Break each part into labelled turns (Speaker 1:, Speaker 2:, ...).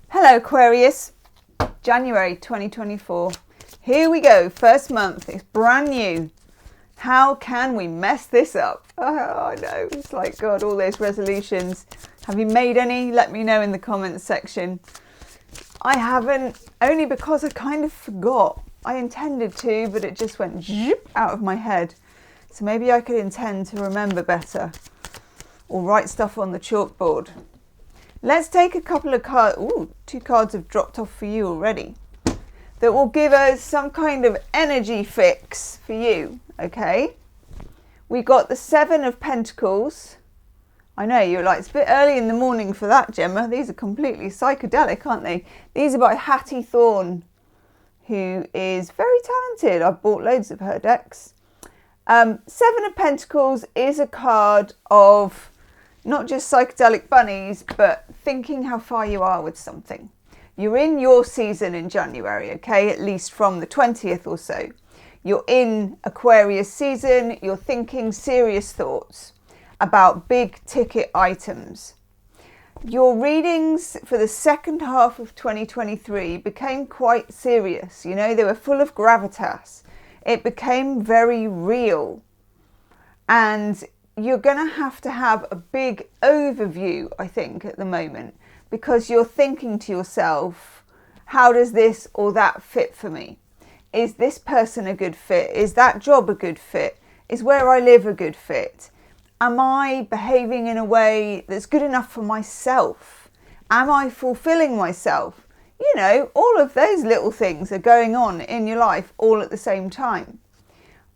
Speaker 1: Hello Aquarius, January 2024. Here we go, first month, it's brand new. How can we mess this up? Oh, I know, it's like, God, all those resolutions. Have you made any? Let me know in the comments section. I haven't, only because I kind of forgot. I intended to, but it just went zip out of my head. So maybe I could intend to remember better or write stuff on the chalkboard. Let's take a couple of cards. Ooh, 2 cards have dropped off for you already. That will give us some kind of energy fix for you, okay? We got the 7 of Pentacles. I know, you're like, it's a bit early in the morning for that, Gemma. These are completely psychedelic, aren't they? These are by Hattie Thorne, who is very talented. I've bought loads of her decks. 7 of Pentacles is a card of not just psychedelic bunnies, but thinking how far you are with something. You're in your season in January, okay? At least from the 20th or so. You're in Aquarius season. You're thinking serious thoughts about big ticket items. Your readings for the second half of 2023 became quite serious. You know, they were full of gravitas. It became very real. And you're going to have a big overview, I think, at the moment, because you're thinking to yourself, how does this or that fit for me? Is this person a good fit? Is that job a good fit? Is where I live a good fit? Am I behaving in a way that's good enough for myself? Am I fulfilling myself? You know, all of those little things are going on in your life all at the same time.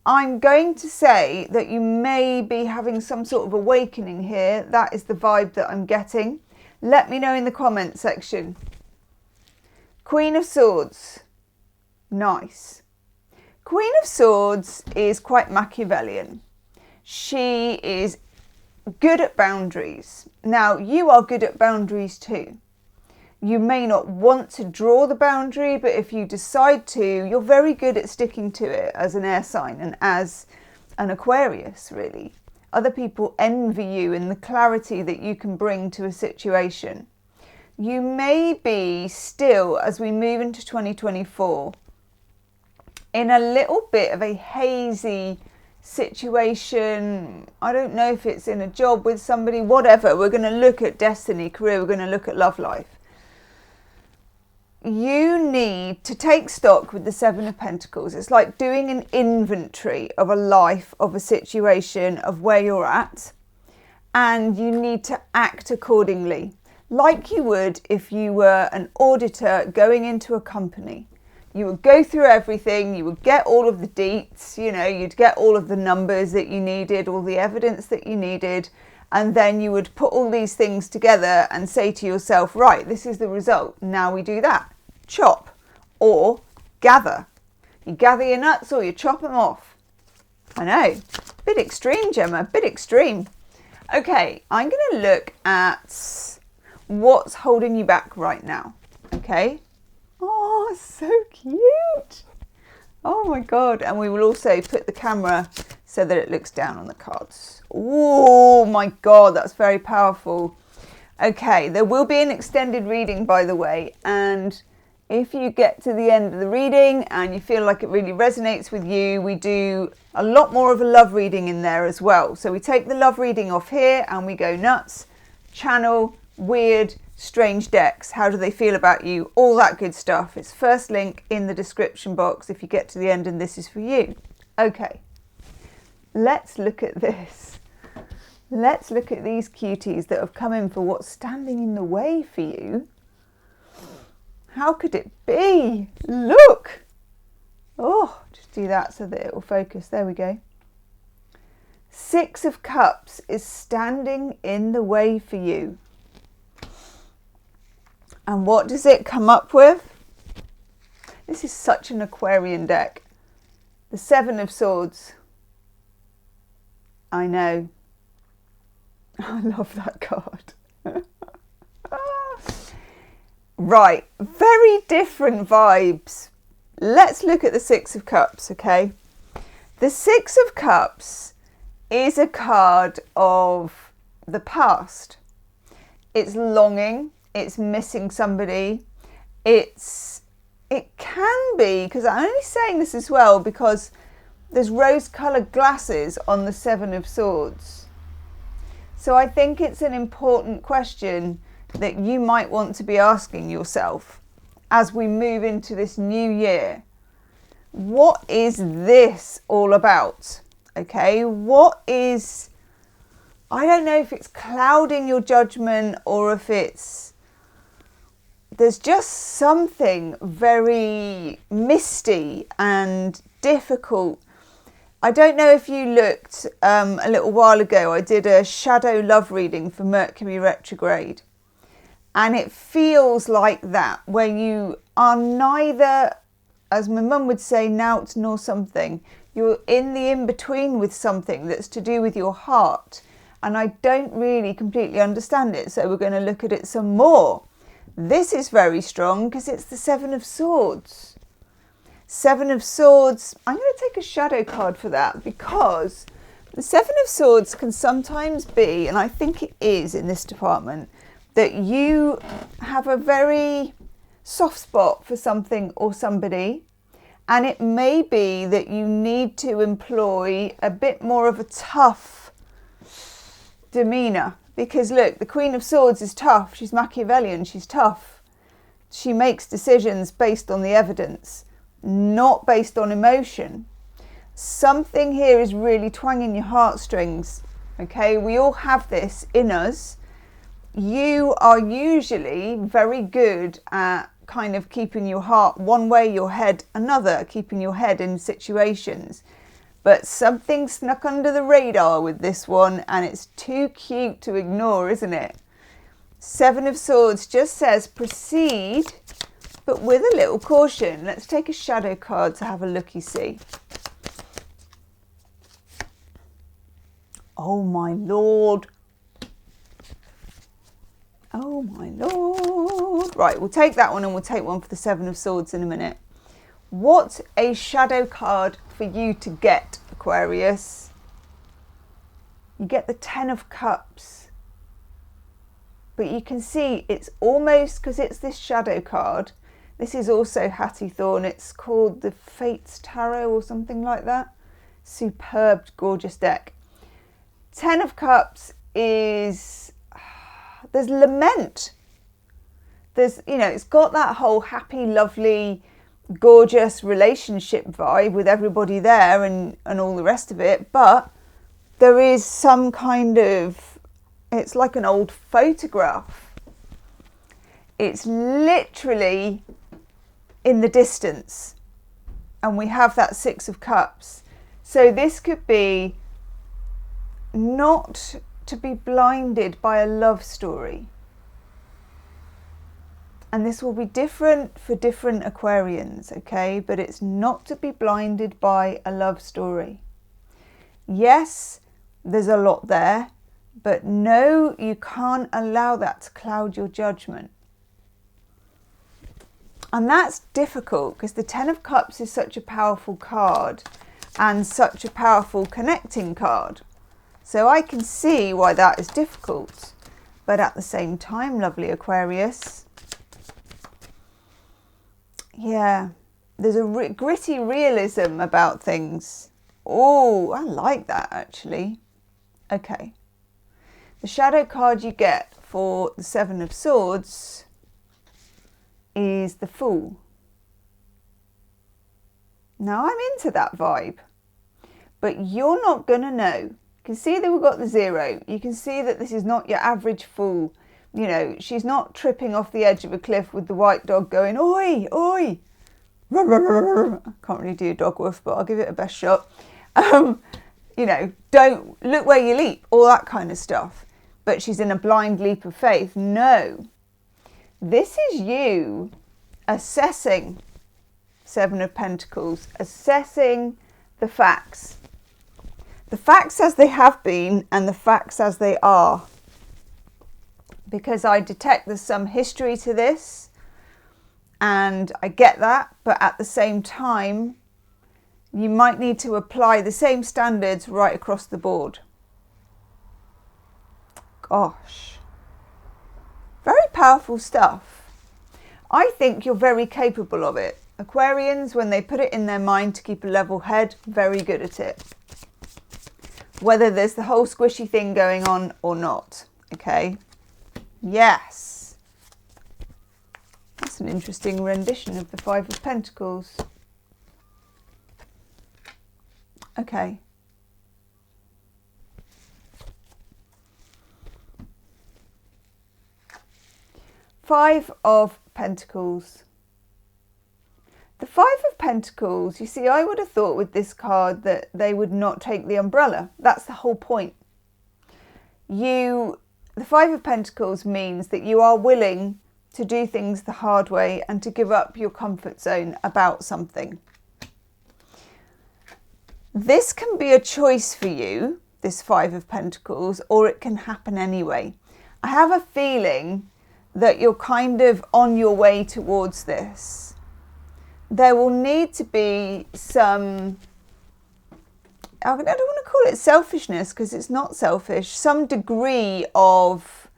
Speaker 1: I'm going to say that you may be having some sort of awakening here. That is the vibe that I'm getting. Let me know in the comment section. Queen of Swords. Nice. Queen of Swords is quite Machiavellian. She is good at boundaries. Now, you are good at boundaries too. You may not want to draw the boundary, but if you decide to, you're very good at sticking to it as an air sign and as an Aquarius, really. Other people envy you in the clarity that you can bring to a situation. You may be still, as we move into 2024, in a little bit of a hazy situation. I don't know if it's in a job with somebody, whatever. We're going to look at destiny, career, we're going to look at love life. You need to take stock with the 7 of Pentacles. It's like doing an inventory of a life, of a situation, of where you're at. And you need to act accordingly, like you would if you were an auditor going into a company. You would go through everything, you would get all of the deets, you know, you'd get all of the numbers that you needed, all the evidence that you needed. And then you would put all these things together and say to yourself, right, this is the result. Now we do that. Chop or gather. You gather your nuts or you chop them off. I know. Bit extreme, Gemma. Bit extreme. Okay, I'm going to look at what's holding you back right now. Okay. Oh, so cute. Oh my God. And we will also put the camera so that it looks down on the cards. Oh my God, that's very powerful. Okay, there will be an extended reading, by the way. And if you get to the end of the reading and you feel like it really resonates with you, we do a lot more of a love reading in there as well. So we take the love reading off here and we go nuts, channel, weird, strange decks. How do they feel about you? All that good stuff. It's first link in the description box if you get to the end and this is for you. Okay. Let's look at this. Let's look at these cuties that have come in for what's standing in the way for you. How could it be? Look! Oh, just do that so that it will focus. There we go. 6 of Cups is standing in the way for you. And what does it come up with? This is such an Aquarian deck. The 7 of Swords. I know. I love that card. Right, very different vibes. Let's look at the 6 of Cups, okay? The 6 of Cups is a card of the past. It's longing, it's missing somebody. It can be, because I'm only saying this as well because there's rose-coloured glasses on the Seven of Swords. So I think it's an important question that you might want to be asking yourself as we move into this new year. What is this all about? Okay, what is, I don't know if it's clouding your judgment or if there's just something very misty and difficult. I don't know if you looked a little while ago, I did a shadow love reading for Mercury Retrograde. And it feels like that, where you are neither, as my mum would say, nout nor something. You're in the in-between with something that's to do with your heart. And I don't really completely understand it, so we're going to look at it some more. This is very strong because it's the Seven of Swords. Seven of Swords, I'm going to take a shadow card for that because the Seven of Swords can sometimes be, and I think it is in this department, that you have a very soft spot for something or somebody, and it may be that you need to employ a bit more of a tough demeanour. Because look, the Queen of Swords is tough, she's Machiavellian, she's tough. She makes decisions based on the evidence, not based on emotion. Something here is really twanging your heartstrings, okay? We all have this in us. You are usually very good at kind of keeping your heart one way, your head another, keeping your head in situations. But something snuck under the radar with this one, and it's too cute to ignore, isn't it? Seven of Swords just says proceed, but with a little caution. Let's take a shadow card to have a looky-see. Oh my Lord. Oh my Lord. Right, we'll take that one and we'll take one for the Seven of Swords in a minute. What a shadow card for you to get, Aquarius. You get the Ten of Cups. But you can see it's almost, because it's this shadow card, this is also Hattie Thorn, it's called the Fates Tarot or something like that. Superb, gorgeous deck. Ten of Cups is, there's lament. There's, you know, it's got that whole happy, lovely, gorgeous relationship vibe with everybody there and all the rest of it, but there is some kind of, it's like an old photograph. It's literally in the distance, and we have that Six of Cups. So this could be not to be blinded by a love story. And this will be different for different Aquarians, okay? But it's not to be blinded by a love story. Yes, there's a lot there, but no, you can't allow that to cloud your judgment. And that's difficult because the Ten of Cups is such a powerful card and such a powerful connecting card. So I can see why that is difficult. But at the same time, lovely Aquarius, yeah, there's a gritty realism about things. Oh, I like that actually. Okay. The shadow card you get for the Seven of Swords is the Fool. Now I'm into that vibe, but you're not going to know. You can see that we've got the 0. You can see that this is not your average fool. You know, she's not tripping off the edge of a cliff with the white dog going, oi, oi. I can't really do a dog woof, but I'll give it a best shot. You know, don't look where you leap, all that kind of stuff. But she's in a blind leap of faith. No, this is you assessing, Seven of Pentacles, assessing the facts. The facts as they have been and the facts as they are. Because I detect there's some history to this and I get that, but at the same time, you might need to apply the same standards right across the board. Gosh. Very powerful stuff. I think you're very capable of it. Aquarians, when they put it in their mind to keep a level head, very good at it. Whether there's the whole squishy thing going on or not. Okay. Yes. That's an interesting rendition of the Five of Pentacles. Okay. Five of Pentacles. The Five of Pentacles, you see, I would have thought with this card that they would not take the umbrella. That's the whole point. The Five of Pentacles means that you are willing to do things the hard way and to give up your comfort zone about something. This can be a choice for you, this Five of Pentacles, or it can happen anyway. I have a feeling that you're kind of on your way towards this. There will need to be some, I don't want to call it selfishness because it's not selfish, some degree of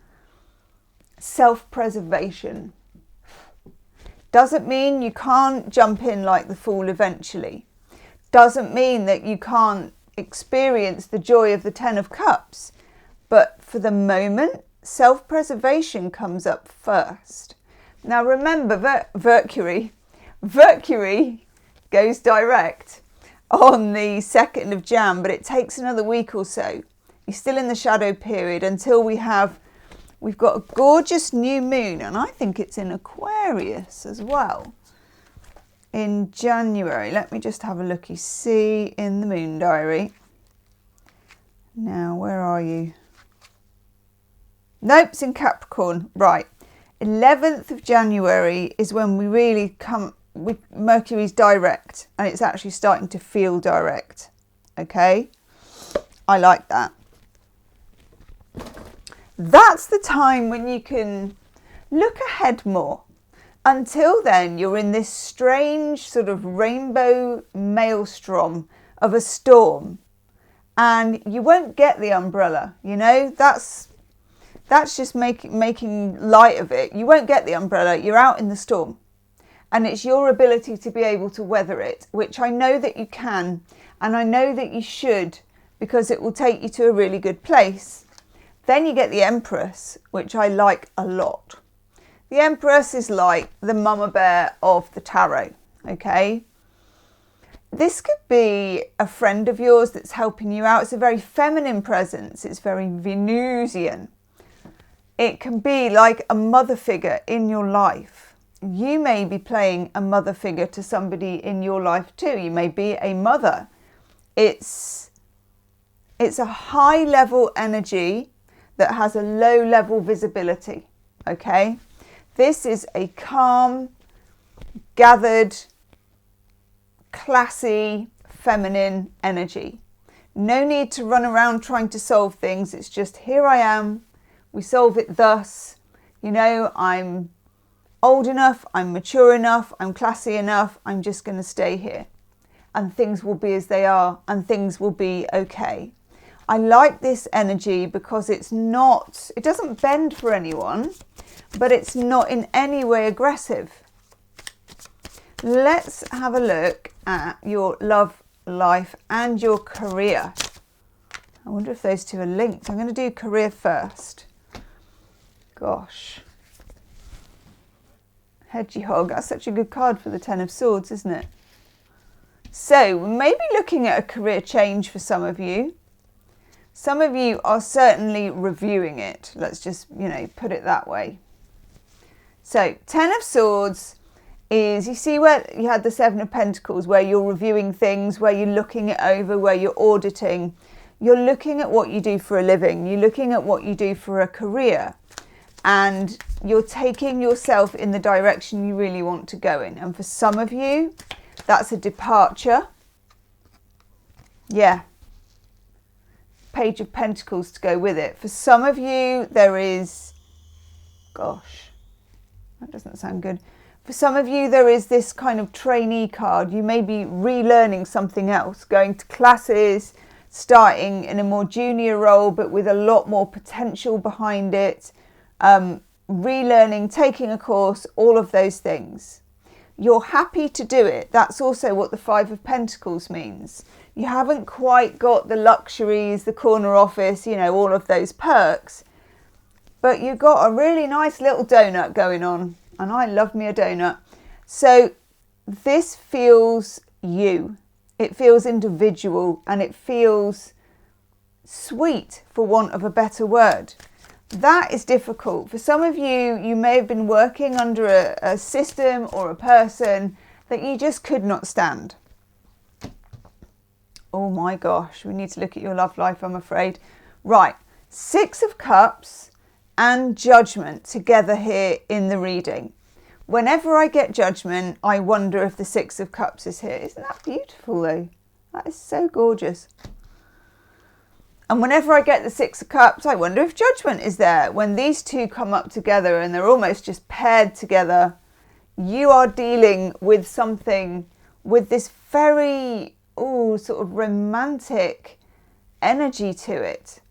Speaker 1: self-preservation. Doesn't mean you can't jump in like the fool eventually. Doesn't mean that you can't experience the joy of the Ten of Cups. But for the moment, self-preservation comes up first. Now remember, Mercury goes direct on the 2nd of Jan, but it takes another week or so. You're still in the shadow period until we've got a gorgeous new moon, and I think it's in Aquarius as well, in January. Let me just have a looky, see in the moon diary. Now, where are you? Nope, it's in Capricorn. Right. 11th of January is when we really come, Mercury's direct, and it's actually starting to feel direct. Okay? I like that. That's the time when you can look ahead more. Until then, you're in this strange sort of rainbow maelstrom of a storm, and you won't get the umbrella. You know, that's just making light of it. You won't get the umbrella. You're out in the storm, and it's your ability to be able to weather it, which I know that you can, and I know that you should, because it will take you to a really good place. Then you get the Empress, which I like a lot. The Empress is like the mama bear of the tarot, okay? This could be a friend of yours that's helping you out. It's a very feminine presence. It's very Venusian. It can be like a mother figure in your life. You may be playing a mother figure to somebody in your life too. You may be a mother. It's a high level energy that has a low level visibility, okay? This is a calm, gathered, classy, feminine energy. No need to run around trying to solve things. It's just, here I am. We solve it thus. You know, I'm old enough, I'm mature enough, I'm classy enough. I'm just going to stay here. And things will be as they are, and things will be okay. I like this energy because it doesn't bend for anyone, but it's not in any way aggressive. Let's have a look at your love life and your career. I wonder if those two are linked. I'm going to do career first. Gosh. Hedgehog, that's such a good card for the Ten of Swords, isn't it? So, we may be looking at a career change for some of you. Some of you are certainly reviewing it. Let's just, put it that way. So, Ten of Swords is, you see where you had the Seven of Pentacles, where you're reviewing things, where you're looking it over, where you're auditing. You're looking at what you do for a living. You're looking at what you do for a career. And you're taking yourself in the direction you really want to go in. And for some of you, that's a departure. Yeah. Page of Pentacles to go with it. For some of you, there is, gosh, that doesn't sound good. For some of you, there is this kind of trainee card. You may be relearning something else, going to classes, starting in a more junior role, but with a lot more potential behind it, relearning, taking a course, all of those things. You're happy to do it. That's also what the Five of Pentacles means. You haven't quite got the luxuries, the corner office, you know, all of those perks, but you've got a really nice little donut going on, and I love me a donut. So this feels you. It feels individual, and it feels sweet, for want of a better word. That is difficult. For some of you, you may have been working under a system or a person that you just could not stand. Oh my gosh, we need to look at your love life, I'm afraid. Right, Six of Cups and Judgment together here in the reading. Whenever I get Judgment, I wonder if the Six of Cups is here. Isn't that beautiful though? That is so gorgeous. And whenever I get the Six of Cups, I wonder if Judgment is there. When these two come up together and they're almost just paired together, you are dealing with something with this very, sort of romantic energy to it.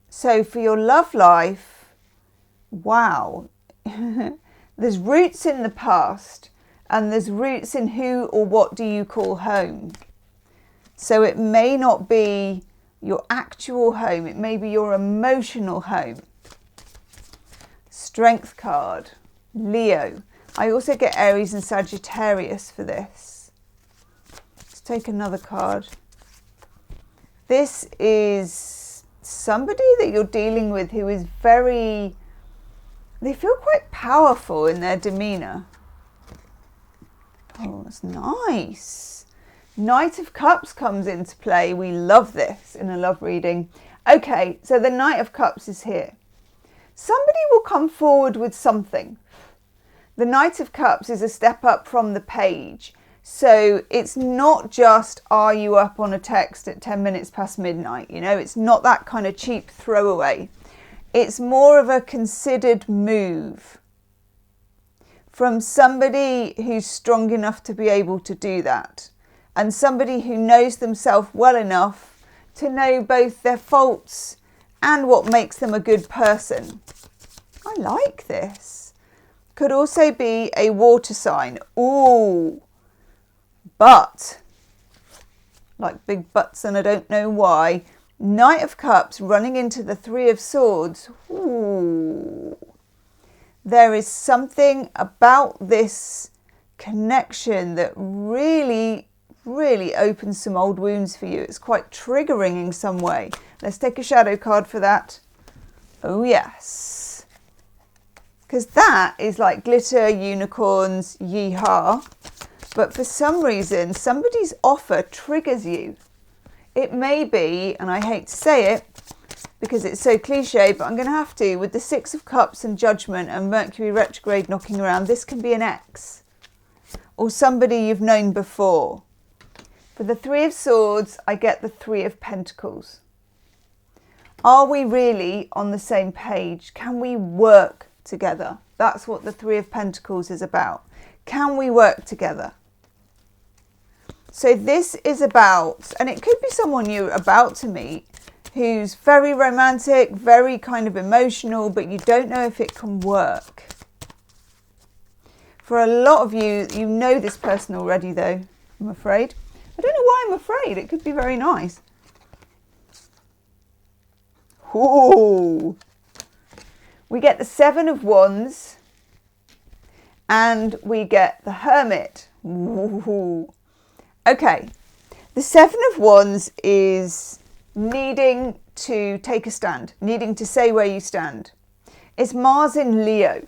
Speaker 1: So for your love life, wow, there's roots in the past and there's roots in who or what do you call home. So it may not be your actual home, it may be your emotional home. Strength card, Leo. I also get Aries and Sagittarius for this. Let's take another card. This is somebody that you're dealing with who is they feel quite powerful in their demeanour. Oh, that's nice. Knight of Cups comes into play. We love this in a love reading. Okay, so the Knight of Cups is here. Somebody will come forward with something. The Knight of Cups is a step up from the Page. So it's not just, are you up on a text at 10 minutes past midnight? You know, it's not that kind of cheap throwaway. It's more of a considered move from somebody who's strong enough to be able to do that. And somebody who knows themselves well enough to know both their faults and what makes them a good person. I like this. Could also be a water sign. Ooh. But, like big butts and I don't know why, Knight of Cups running into the Three of Swords. Ooh. There is something about this connection that really opens some old wounds for you. It's quite triggering in some way. Let's take a shadow card for that. Oh yes. Because that is like glitter, unicorns, yeehaw. But for some reason, somebody's offer triggers you. It may be, and I hate to say it, because it's so cliche, but I'm going to have to, with the Six of Cups and Judgment and Mercury Retrograde knocking around, this can be an ex. Or somebody you've known before. For the Three of Swords, I get the Three of Pentacles. Are we really on the same page? Can we work together? That's what the Three of Pentacles is about. Can we work together? So this is about, and it could be someone you're about to meet who's very romantic, very kind of emotional, but you don't know if it can work. For a lot of you, you know this person already though, I'm afraid. I don't know why I'm afraid. It could be very nice. Ooh. We get the Seven of Wands and we get the Hermit. Ooh. Okay. The Seven of Wands is needing to take a stand, needing to say where you stand. It's Mars in Leo.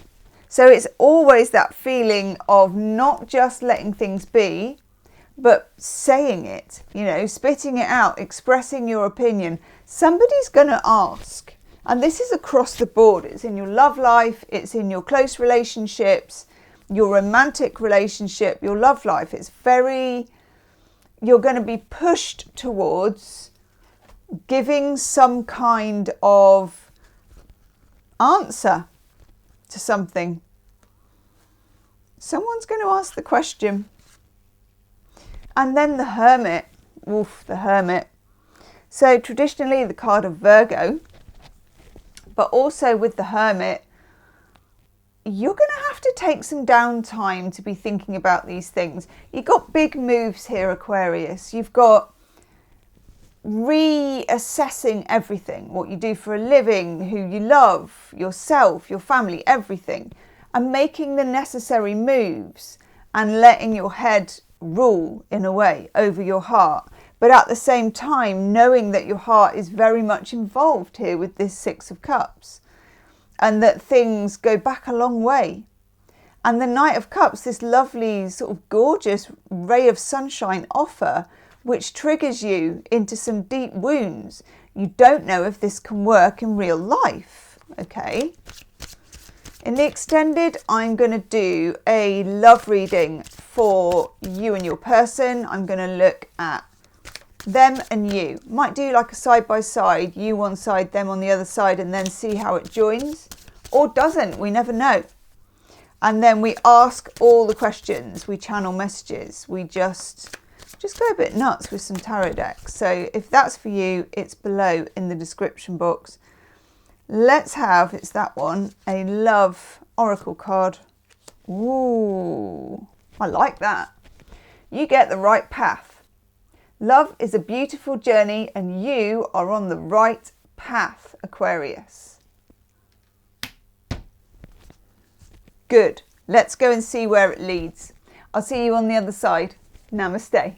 Speaker 1: So it's always that feeling of not just letting things be, but saying it, you know, spitting it out, expressing your opinion. Somebody's going to ask. And this is across the board. It's in your love life. It's in your close relationships, your romantic relationship, your love life. It's you're going to be pushed towards giving some kind of answer to something. Someone's going to ask the question. And then the Hermit. Oof, the Hermit. So traditionally the card of Virgo, but also with the Hermit, you're going to have to take some downtime to be thinking about these things. You've got big moves here, Aquarius. You've got reassessing everything, what you do for a living, who you love, yourself, your family, everything, and making the necessary moves and letting your head rule in a way over your heart. But at the same time, knowing that your heart is very much involved here with this Six of Cups, and that things go back a long way. And the Knight of Cups, this lovely sort of gorgeous ray of sunshine offer, which triggers you into some deep wounds. You don't know if this can work in real life, okay? In the extended, I'm going to do a love reading for you and your person. I'm going to look at them and you. Might do like a side by side, you one side, them on the other side, and then see how it joins. Or doesn't, we never know. And then we ask all the questions, we channel messages, we just go a bit nuts with some tarot decks. So if that's for you, it's below in the description box. Let's have, it's that one, a love oracle card. Ooh, I like that. You get the right path. Love is a beautiful journey and you are on the right path, Aquarius. Good. Let's go and see where it leads. I'll see you on the other side. Namaste.